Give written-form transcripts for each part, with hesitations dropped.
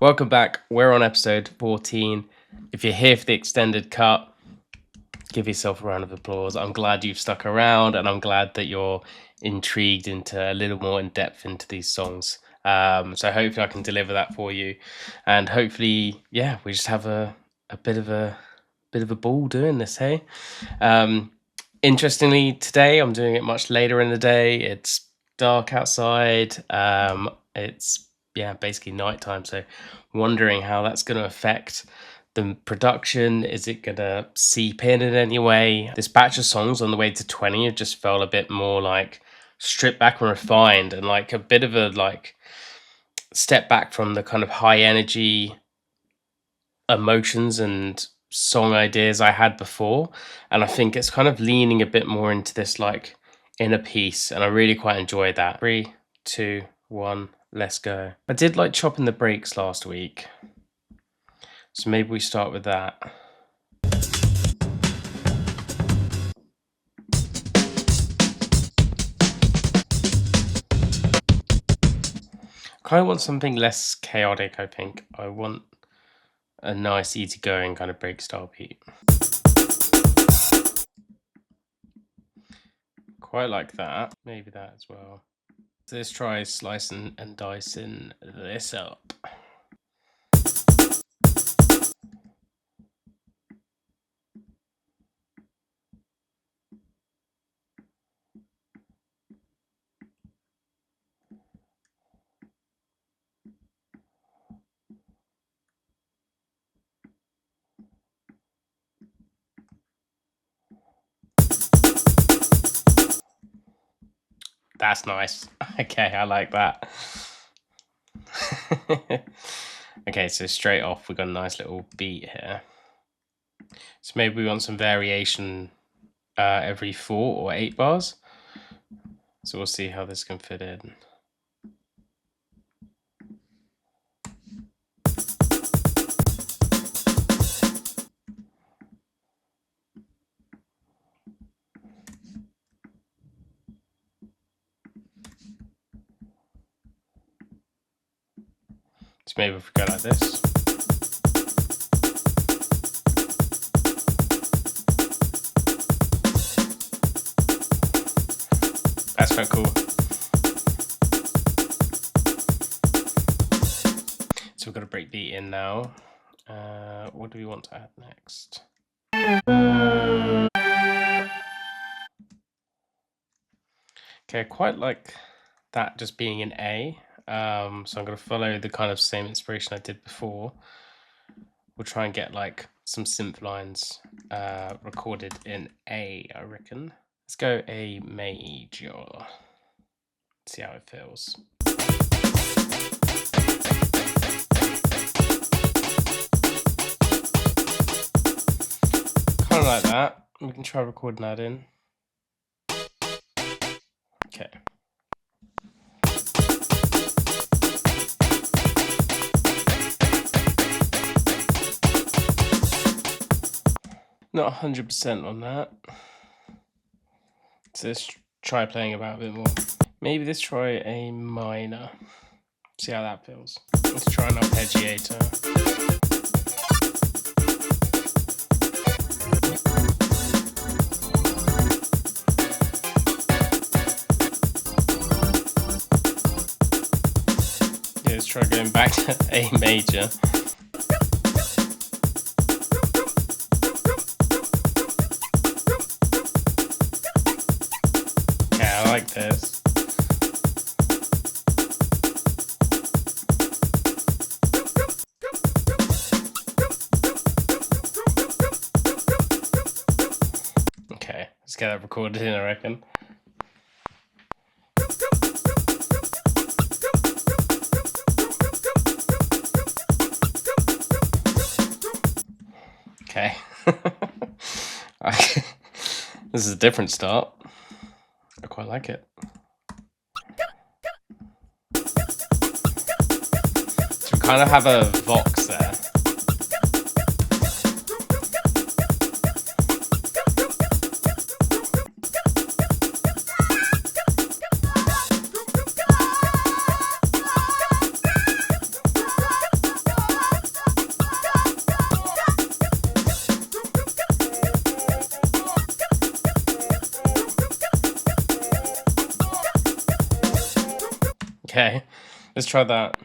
Welcome back. We're on episode 14. If you're here for the extended cut, give yourself a round of applause. I'm glad you've stuck around, and I'm glad that you're intrigued into a little more in depth into these songs. So hopefully I can deliver that for you, and hopefully, yeah, we just have a bit of a ball doing this. Hey, interestingly, today I'm doing it much later in the day. It's dark outside. It's basically nighttime. So wondering how that's going to affect the production. Is it going to seep in any way? This batch of songs on the way to 20, it just felt a bit more like stripped back and refined, and like a bit of a like step back from the kind of high energy emotions and song ideas I had before. And I think it's kind of leaning a bit more into this like inner peace, and I really quite enjoyed that. 3, 2, 1, let's go. I did like chopping the breaks last week, so maybe we start with that. I kind of want something less chaotic, I think. I want a nice, easygoing kind of break style beat. Quite like that. Maybe that as well. So let's try slicing and dicing this up. That's nice. Okay, I like that. Okay, so straight off, we've got a nice little beat here. So maybe we want some variation every 4 or 8 bars. So we'll see how this can fit in. So maybe if we go like this. That's quite cool. So we've got a break beat in now. What do we want to add next? Okay, I quite like that just being an A. So I'm going to follow the kind of same inspiration I did before. We'll try and get like some synth lines recorded in A, I reckon. Let's go A major. See how it feels. Kind of like that. We can try recording that in. Okay. Not 100% on that. So let's try playing about a bit more. Maybe let's try a minor. See how that feels. Let's try an arpeggiator. Yeah, let's try going back to A major. Yeah, I like this. Okay, let's get that recorded in, I reckon. Okay. This is a different start. I quite like it. So we kind of have a vox there. Let's try that.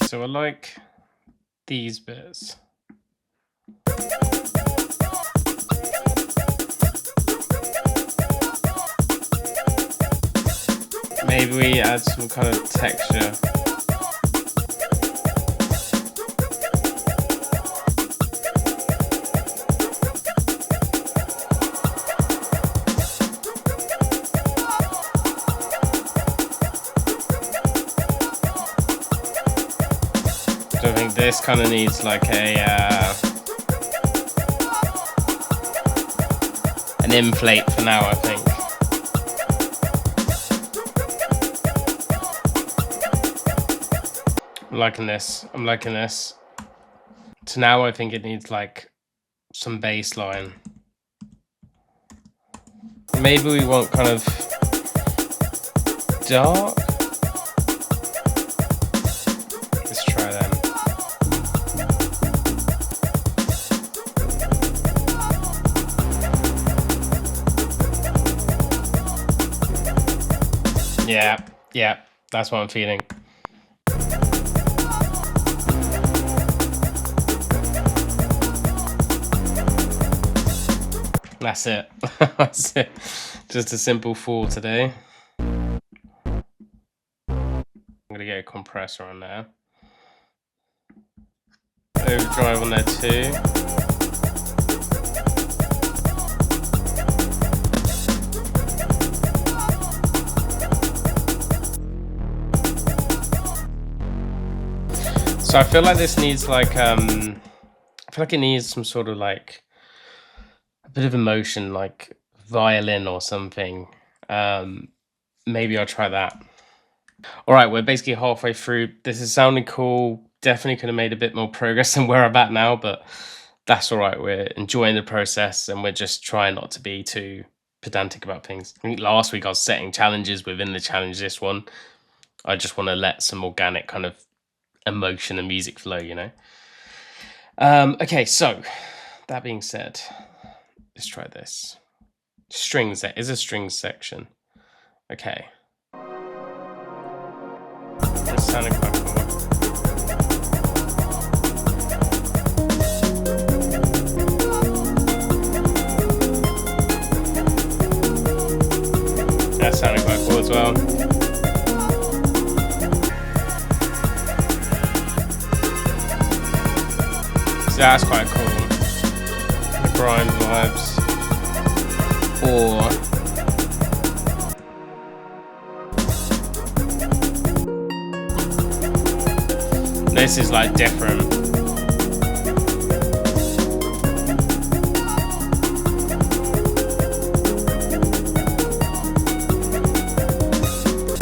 So I like these bits. Maybe we add some kind of texture. So I think this kind of needs like an inflate for now, I think. I'm liking this. I'm liking this. So now I think it needs like some bass line. Maybe we want kind of dark. Let's try them. Yeah, that's what I'm feeling. That's it. That's it. Just a simple 4 today. I'm gonna get a compressor on there. Overdrive on there too. So I feel like this needs like I feel like it needs some sort of like a bit of emotion, like violin or something. Maybe I'll try that. All right, we're basically halfway through. This is sounding cool. Definitely could have made a bit more progress than where I'm at now, but that's all right. We're enjoying the process and we're just trying not to be too pedantic about things. I think last week I was setting challenges within the challenge. This one, I just want to let some organic kind of emotion and music flow, you know? Okay, so that being said, let's try this. Strings, there is a strings section. Okay. That sounded quite cool. That sounded quite cool as well. So that's quite cool. The grind vibes. Or this is like different.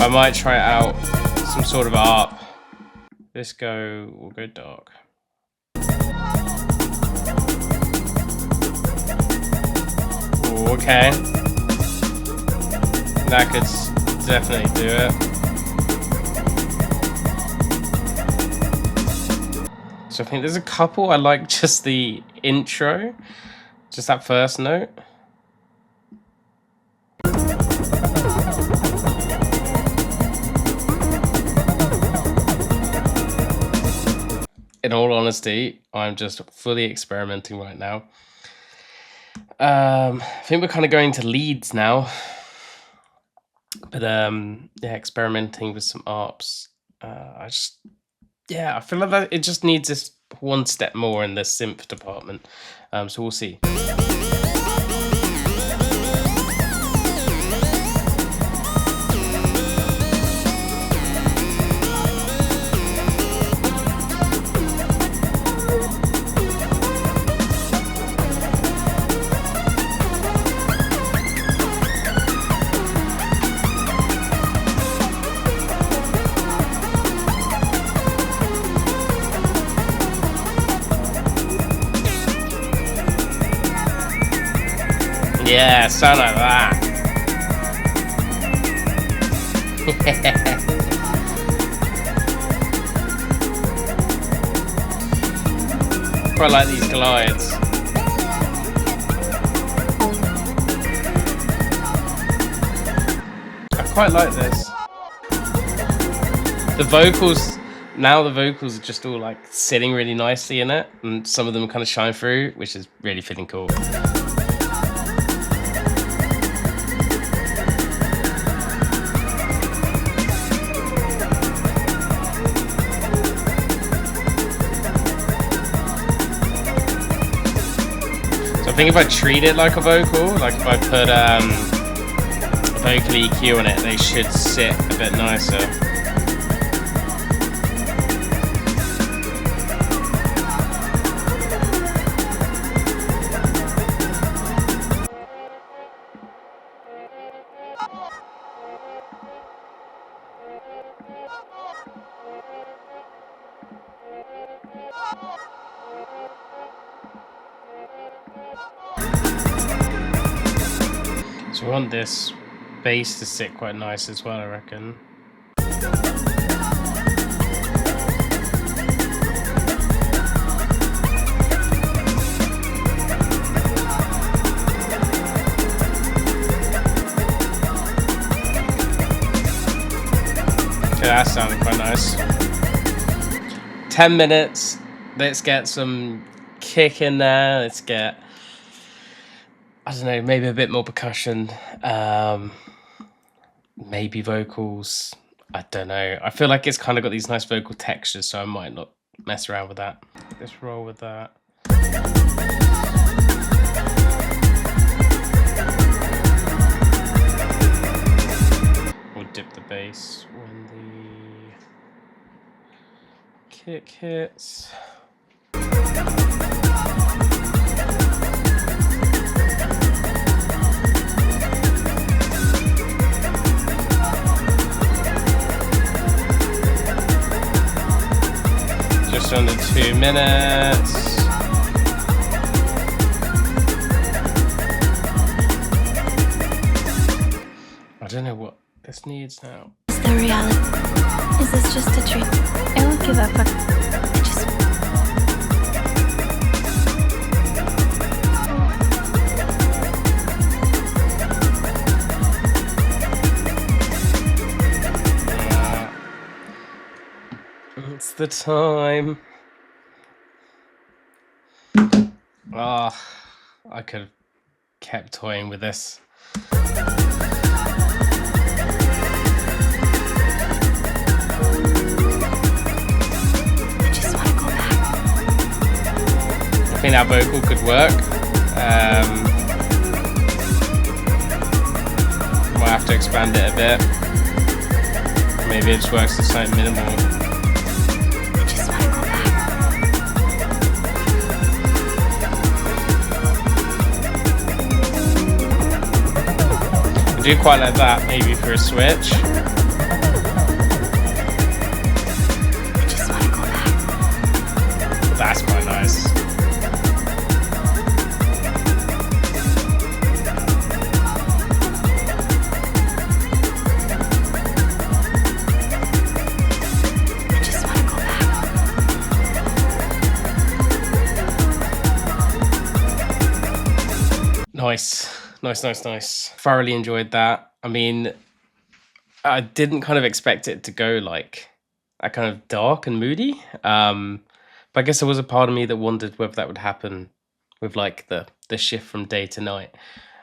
I might try out some sort of ARP. We'll go dark. Ooh, okay. That could definitely do it. So I think there's a couple. I like just the intro, just that first note. In all honesty, I'm just fully experimenting right now. I think we're kind of going to leads now. But yeah, experimenting with some ARPs. I feel like that it just needs this one step more in the synth department. So we'll see. Yeah, sound like that. quite like these glides. I quite like this. The vocals, now the vocals are just all like sitting really nicely in it, and some of them kind of shine through, which is really feeling cool. So I think if I treat it like a vocal, like if I put a vocal EQ on it, they should sit a bit nicer. So we want this bass to sit quite nice as well, I reckon. Okay, that sounded quite nice. 10 minutes. Let's get some kick in there. Let's get, I don't know, maybe a bit more percussion. Maybe vocals. I don't know. I feel like it's kind of got these nice vocal textures, so I might not mess around with that. Let's roll with that. We'll dip the bass when the kick hits. Just under 2 minutes. I don't know what this needs now. Is the reality? Is this just a dream? I won't give up. I just... It's the time. Ah, I could have kept toying with this. I think that vocal could work. Might have to expand it a bit. Maybe it just works to something minimal. I just want to go back. I do quite like that, maybe for a switch. I just want to go back. But that's quite nice. Nice. Thoroughly enjoyed that. I mean, I didn't kind of expect it to go like that kind of dark and moody. But I guess there was a part of me that wondered whether that would happen with like the shift from day to night.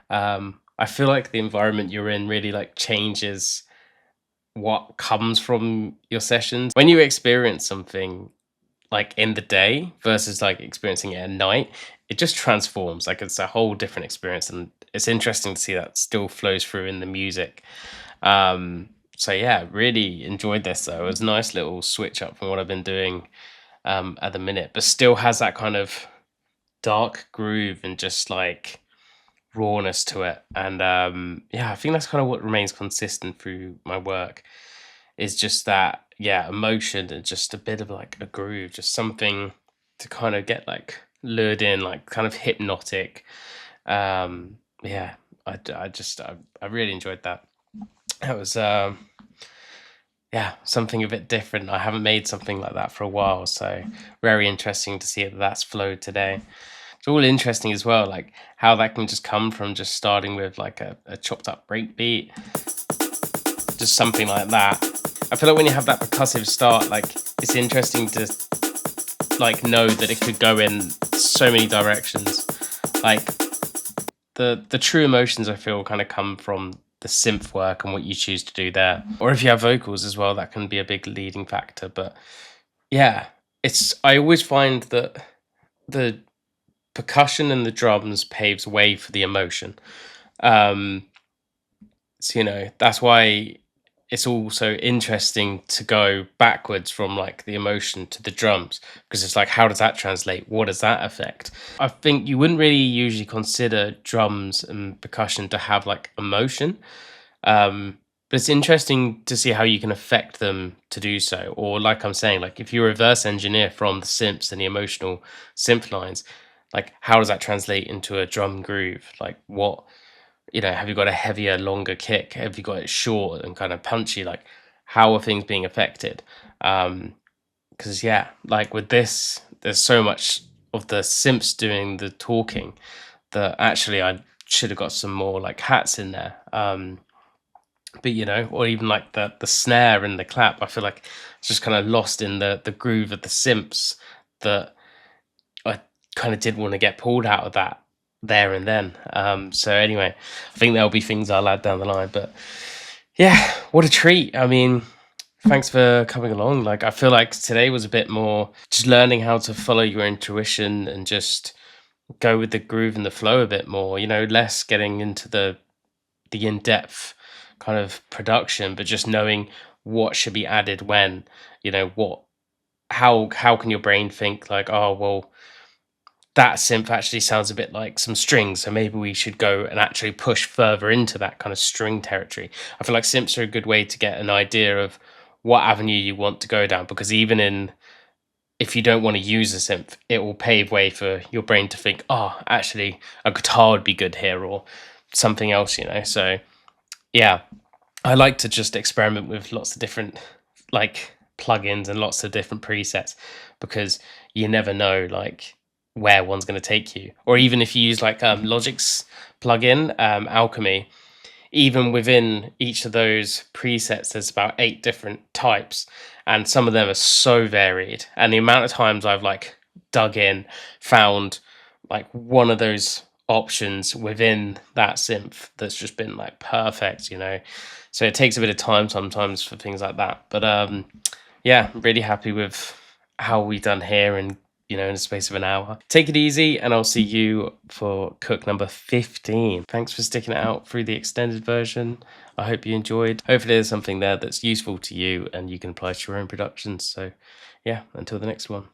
I feel like the environment you're in really like changes what comes from your sessions. When you experience something like in the day versus like experiencing it at night, it just transforms. Like it's a whole different experience, and it's interesting to see that still flows through in the music. So yeah, really enjoyed this though. It was a nice little switch up from what I've been doing at the minute, but still has that kind of dark groove and just like rawness to it. And yeah, I think that's kind of what remains consistent through my work, is just that, yeah, emotion and just a bit of like a groove, just something to kind of get like lured in, like kind of hypnotic. Yeah, I really enjoyed that. That was yeah, something a bit different. I haven't made something like that for a while, so very interesting to see that that's flowed today. It's all interesting as well, like how that can just come from just starting with like a chopped up break beat, just something like that. I feel like when you have that percussive start, like it's interesting to like know that it could go in so many directions. Like the true emotions I feel kind of come from the synth work and what you choose to do there. Or if you have vocals as well, that can be a big leading factor. But yeah, it's I always find that the percussion and the drums paves way for the emotion. Um, so that's why it's also interesting to go backwards from like the emotion to the drums, because it's like, how does that translate? What does that affect? I think you wouldn't really usually consider drums and percussion to have like emotion. But it's interesting to see how you can affect them to do so. Or like I'm saying, like if you reverse engineer from the synths and the emotional synth lines, like how does that translate into a drum groove? Like what, have you got a heavier, longer kick? Have you got it short and kind of punchy? Like how are things being affected? Because yeah, like with this, there's so much of the synths doing the talking that actually I should have got some more like hats in there. But or even like the snare and the clap, I feel like it's just kind of lost in the groove of the synths that I kind of did want to get pulled out of that there and then. So anyway, I think there'll be things I'll add down the line. But yeah, what a treat. I mean, thanks for coming along. Like I feel like today was a bit more just learning how to follow your intuition and just go with the groove and the flow a bit more, less getting into the in-depth kind of production, but just knowing what should be added when, what how can your brain think like, oh well, that synth actually sounds a bit like some strings, so maybe we should go and actually push further into that kind of string territory. I feel like synths are a good way to get an idea of what avenue you want to go down, because even in if you don't want to use a synth, it will pave way for your brain to think, oh, actually a guitar would be good here, or something else, so yeah, I like to just experiment with lots of different like plugins and lots of different presets, because you never know like where one's going to take you. Or even if you use like Logic's plugin, Alchemy, even within each of those presets, there's about 8 different types, and some of them are so varied. And the amount of times I've like dug in, found like one of those options within that synth that's just been like perfect, So it takes a bit of time sometimes for things like that. But yeah, I'm really happy with how we done here, and in the space of an hour. Take it easy, and I'll see you for cook number 15. Thanks for sticking it out through the extended version. I hope you enjoyed. Hopefully there's something there that's useful to you and you can apply to your own productions. So yeah, until the next one.